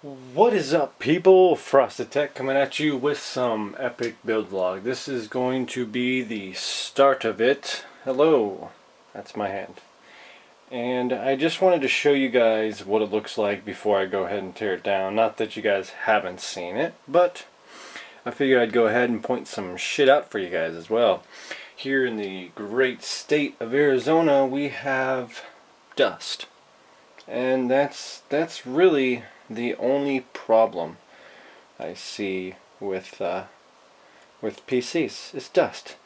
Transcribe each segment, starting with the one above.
What is up, people? Frosted Tech coming at you with some epic build vlog. This is going to be the start of it. Hello, that's my hand. And I just wanted to show you guys what it looks like before I go ahead and tear it down. Not that you guys haven't seen it, but I figured I'd go ahead and point some shit out for you guys as well. Here in the great state of Arizona, we have dust. And that's really the only problem I see with PCs is dust.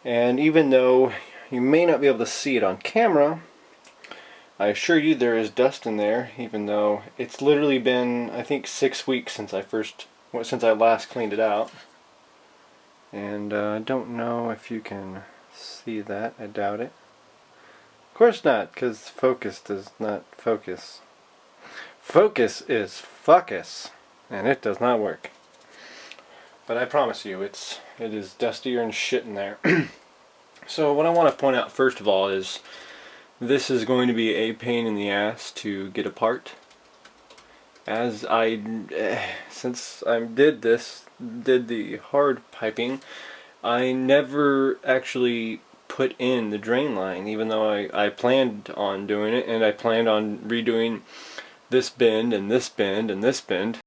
And even though you may not be able to see it on camera, I assure you there is dust in there, even though it's literally been, I think, 6 weeks since I last cleaned it out. And I don't know if you can see that. I doubt it. Of course not, because focus does not focus. Focus is fuckus, and it does not work. But I promise you, it is dustier and shit in there. So what I want to point out first of all is this is going to be a pain in the ass to get apart. Since I did the hard piping, I never actually put in the drain line, even though I planned on doing it, and I planned on redoing this bend and this bend and this bend.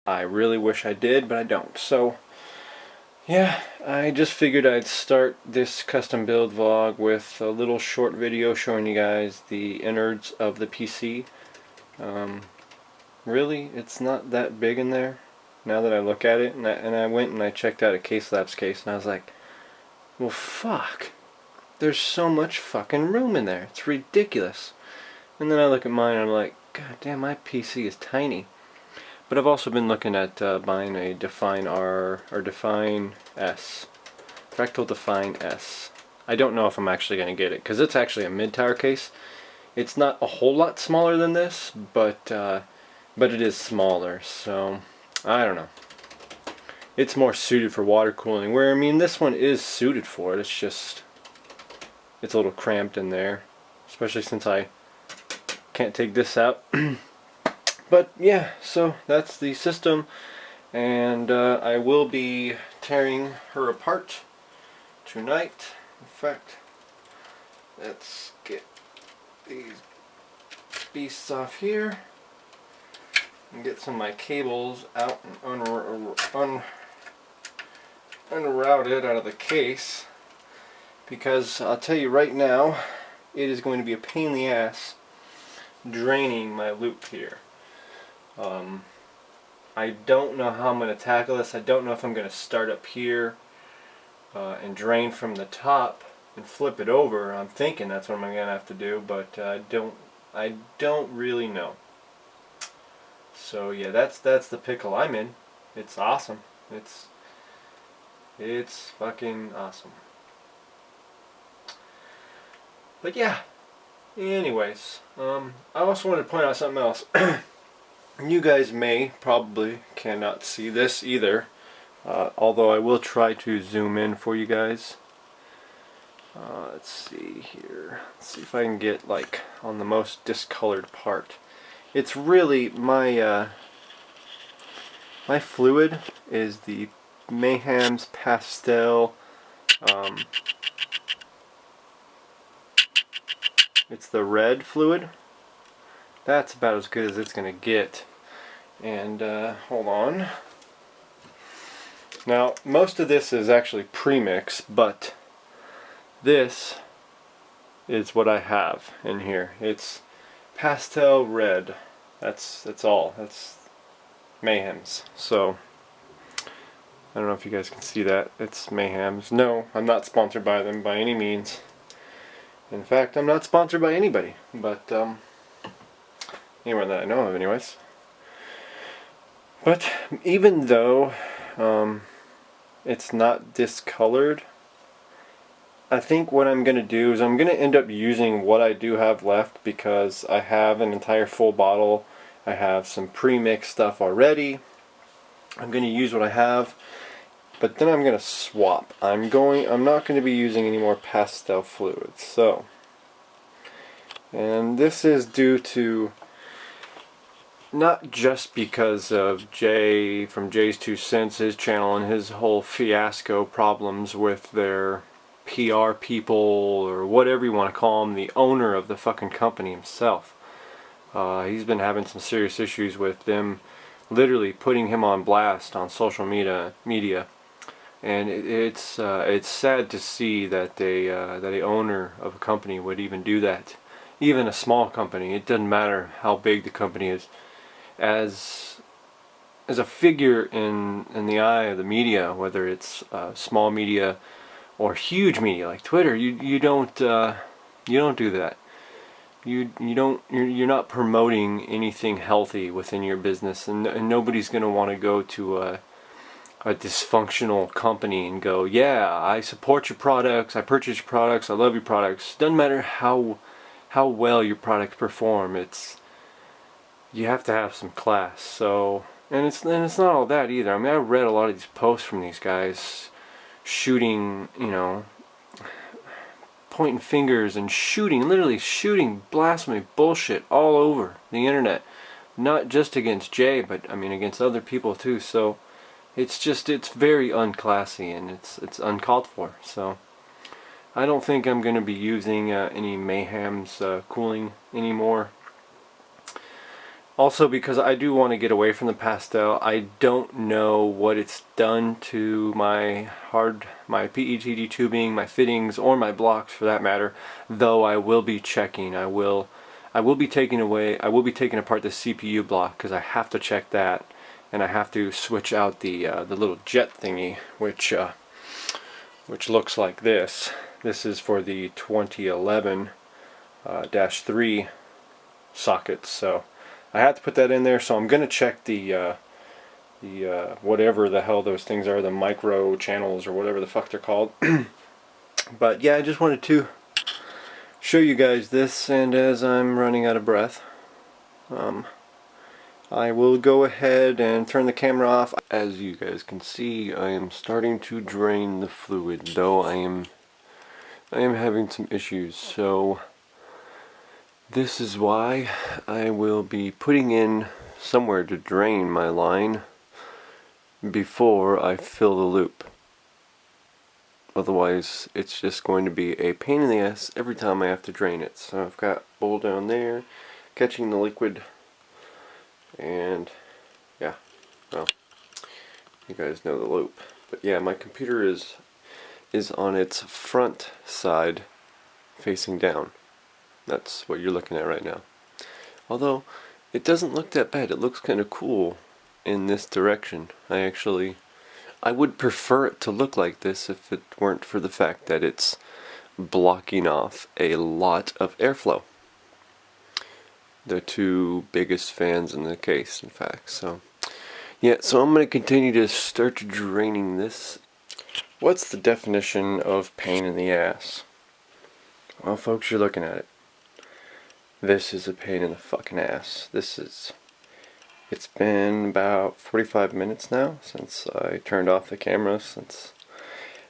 I really wish I did, but I don't. So yeah, I just figured I'd start this custom build vlog with a little short video showing you guys the innards of the PC. Really, it's not that big in there now that I look at it, and I went and I checked out a CaseLabs case, and I was like, well, fuck, there's so much fucking room in there, it's ridiculous. And then I look at mine and I'm like, god damn, my PC is tiny. But I've also been looking at buying a Define R or Define S, Fractal Define S. I don't know if I'm actually going to get it, because it's actually a mid-tower case. It's not a whole lot smaller than this, but it is smaller, so I don't know. It's more suited for water cooling, where I mean this one is suited for it, it's just it's a little cramped in there, especially since I can't take this out. But yeah, so that's the system, and I will be tearing her apart tonight. In fact, let's get these beasts off here and get some of my cables out and unrouted out of the case, because I'll tell you right now, it is going to be a pain in the ass draining my loop here. I don't know how I'm going to tackle this. I don't know if I'm going to start up here and drain from the top and flip it over. I'm thinking that's what I'm going to have to do, but I don't really know. So yeah, that's the pickle I'm in. It's awesome. It's fucking awesome. But yeah. Anyways, I also wanted to point out something else. You guys probably cannot see this either, although I will try to zoom in for you guys. Let's see here. Let's see if I can get like on the most discolored part. It's really my fluid is the Mayhem's Pastel. It's the red fluid. That's about as good as it's gonna get. And hold on. Now, most of this is actually premix, but this is what I have in here. It's pastel red. That's all. That's Mayhems. So I don't know if you guys can see that. It's Mayhems. No, I'm not sponsored by them by any means. In fact, I'm not sponsored by anybody. But anywhere that I know of, anyways. But even though it's not discolored, I think what I'm going to do is I'm going to end up using what I do have left, because I have an entire full bottle. I have some pre-mixed stuff already. I'm going to use what I have, but then I'm going to swap. I'm not going to be using any more pastel fluids. So, and this is due to not just because of Jay from Jay's 2 Cents, his channel, and his whole fiasco problems with their PR people, or whatever you want to call him, the owner of the fucking company himself. He's been having some serious issues with them literally putting him on blast on social media, and it's sad to see that the owner of a company would even do that. Even a small company, it doesn't matter how big the company is, as a figure in the eye of the media, whether it's small media or huge media like Twitter, you don't do that. You're not promoting anything healthy within your business, and nobody's going to want to go to a dysfunctional company and go, yeah, I support your products, I purchase your products, I love your products. Doesn't matter how well your products perform. You have to have some class. So, and it's not all that either. I mean, I read a lot of these posts from these guys shooting, pointing fingers and literally shooting blasphemy bullshit all over the internet. Not just against Jay, but I mean against other people too. So it's very unclassy, and it's uncalled for. So I don't think I'm going to be using any Mayhem's cooling anymore. Also, because I do want to get away from the pastel. I don't know what it's done to my PETG tubing, my fittings, or my blocks for that matter. Though I will be checking. I will be taking apart the CPU block, because I have to check that, and I have to switch out the little jet thingy, which looks like this. This is for the 2011-3 sockets. So I had to put that in there, so I'm going to check the whatever the hell those things are, the micro channels or whatever the fuck they're called. But yeah, I just wanted to show you guys this, and as I'm running out of breath, I will go ahead and turn the camera off. As you guys can see, I am starting to drain the fluid, though I am having some issues. So this is why I will be putting in somewhere to drain my line before I fill the loop. Otherwise, it's just going to be a pain in the ass every time I have to drain it. So I've got bowl down there, catching the liquid, and yeah, well, you guys know the loop. But yeah, my computer is on its front side facing down. That's what you're looking at right now. Although, it doesn't look that bad. It looks kind of cool in this direction. I would prefer it to look like this if it weren't for the fact that it's blocking off a lot of airflow. The two biggest fans in the case, in fact. So, yeah, so I'm going to continue to start draining this. What's the definition of pain in the ass? Well, folks, you're looking at it. This is a pain in the fucking ass. It's been about 45 minutes now since I turned off the camera, since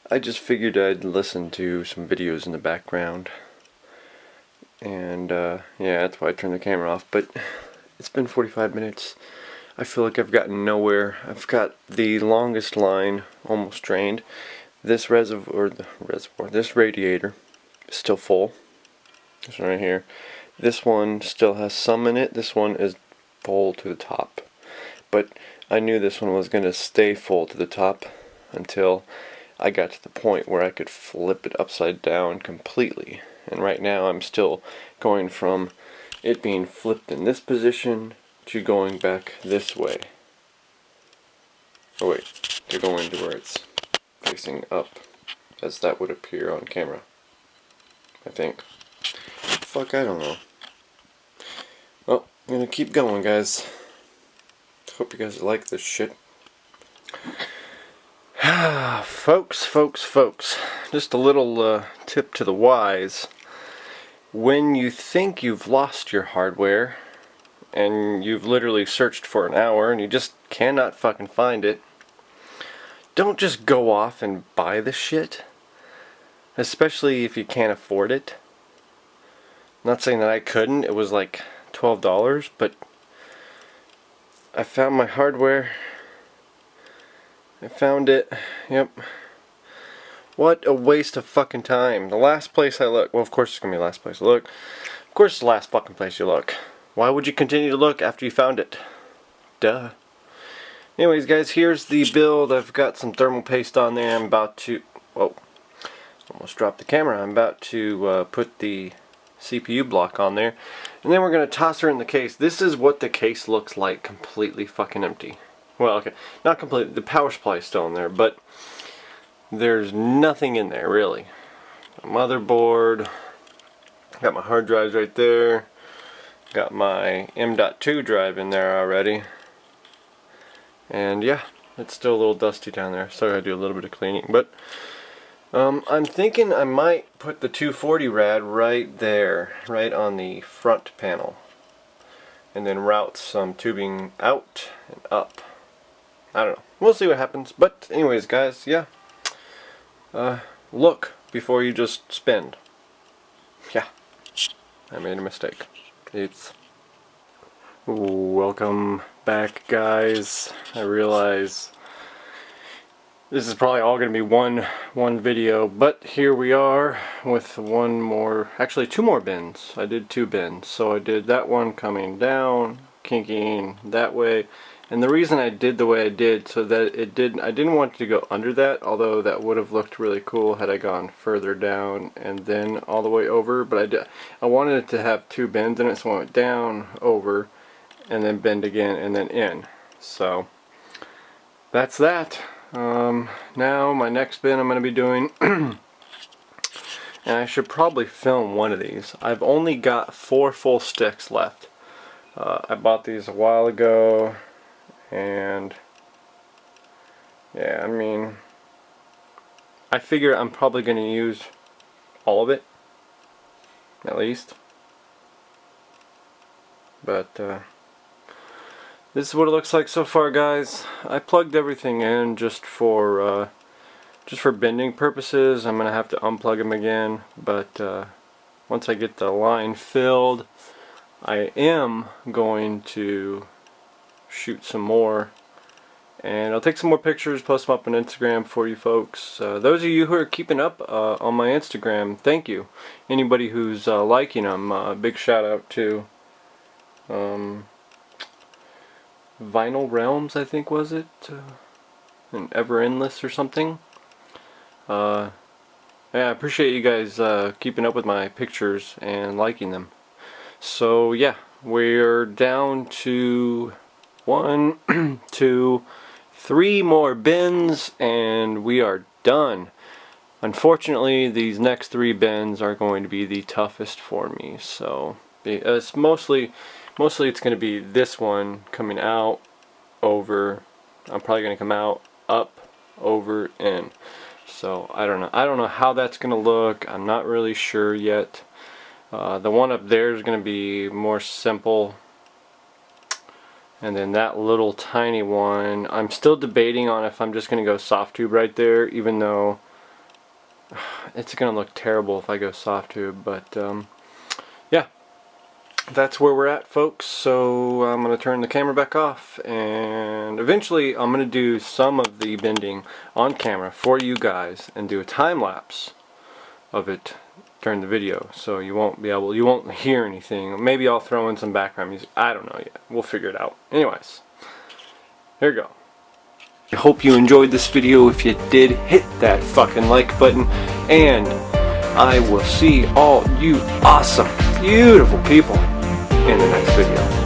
I just figured I'd listen to some videos in the background. And yeah, that's why I turned the camera off. But it's been 45 minutes. I feel like I've gotten nowhere. I've got the longest line almost drained. This this radiator is still full. This one right here. This one still has some in it. This one is full to the top. But I knew this one was going to stay full to the top until I got to the point where I could flip it upside down completely. And right now I'm still going from it being flipped in this position to going back this way. Oh wait, they're going to where it's facing up, as that would appear on camera, I think. Fuck, I don't know. Well, I'm gonna keep going, guys. Hope you guys like this shit. Folks, just a little tip to the wise. When you think you've lost your hardware, and you've literally searched for an hour and you just cannot fucking find it, don't just go off and buy the shit. Especially if you can't afford it. I'm not saying that I couldn't, it was like $12, but I found my hardware. I found it. Yep. What a waste of fucking time. The last place I look, well, of course it's gonna be the last place I look. Of course it's the last fucking place you look. Why would you continue to look after you found it? Duh. Anyways, guys, here's the build. I've got some thermal paste on there. I'm about to, whoa, almost dropped the camera. I'm about to put the CPU block on there, and then we're gonna toss her in the case. This is what the case looks like, completely fucking empty. Well, okay, not completely. The power supply is still in there, but there's nothing in there really. A motherboard. Got my hard drives right there. Got my M.2 drive in there already. And yeah, it's still a little dusty down there, so I gotta do a little bit of cleaning. But I'm thinking I might put the 240 rad right there, right on the front panel, and then route some tubing out and up. I don't know. We'll see what happens. But anyways, guys, yeah. Look before you just spend. Yeah, I made a mistake. It's welcome back, guys. I realize this is probably all going to be one video, but here we are with one more, actually two more bins. I did two bins, so I did that one coming down, kinking that way, and the reason I did the way I did, so that it did, I didn't want it to go under that, although that would have looked really cool had I gone further down and then all the way over, but I wanted it to have two bends in it, so I went down, over, and then bend again, and then in. So that's that. Now my next bin I'm going to be doing, and I should probably film one of these. I've only got 4 full sticks left. I bought these a while ago, and yeah, I mean, I figure I'm probably going to use all of it, at least. But this is what it looks like so far, guys. I plugged everything in just for bending purposes. I'm gonna have to unplug them again, but once I get the line filled, I am going to shoot some more, and I'll take some more pictures, post them up on Instagram for you folks. Those of you who are keeping up on my Instagram, thank you. Anybody who's liking them, big shout out to Vinyl Realms, I think, was it? And Ever Endless or something. Yeah, I appreciate you guys keeping up with my pictures and liking them. So yeah, we're down to 1, 2, 3 more bins and we are done. Unfortunately, these next 3 bins are going to be the toughest for me, so it's mostly it's going to be this one coming out, over. I'm probably going to come out, up, over, in. So I don't know how that's going to look. I'm not really sure yet. The one up there is going to be more simple, and then that little tiny one, I'm still debating on if I'm just going to go soft tube right there, even though it's going to look terrible if I go soft tube. But yeah, that's where we're at, folks. So I'm going to turn the camera back off, and eventually I'm going to do some of the bending on camera for you guys and do a time lapse of it during the video, so you won't hear anything. Maybe I'll throw in some background music. I don't know yet. We'll figure it out. Anyways, here we go. I hope you enjoyed this video. If you did, hit that fucking like button, and I will see all you awesome, beautiful people in the next video.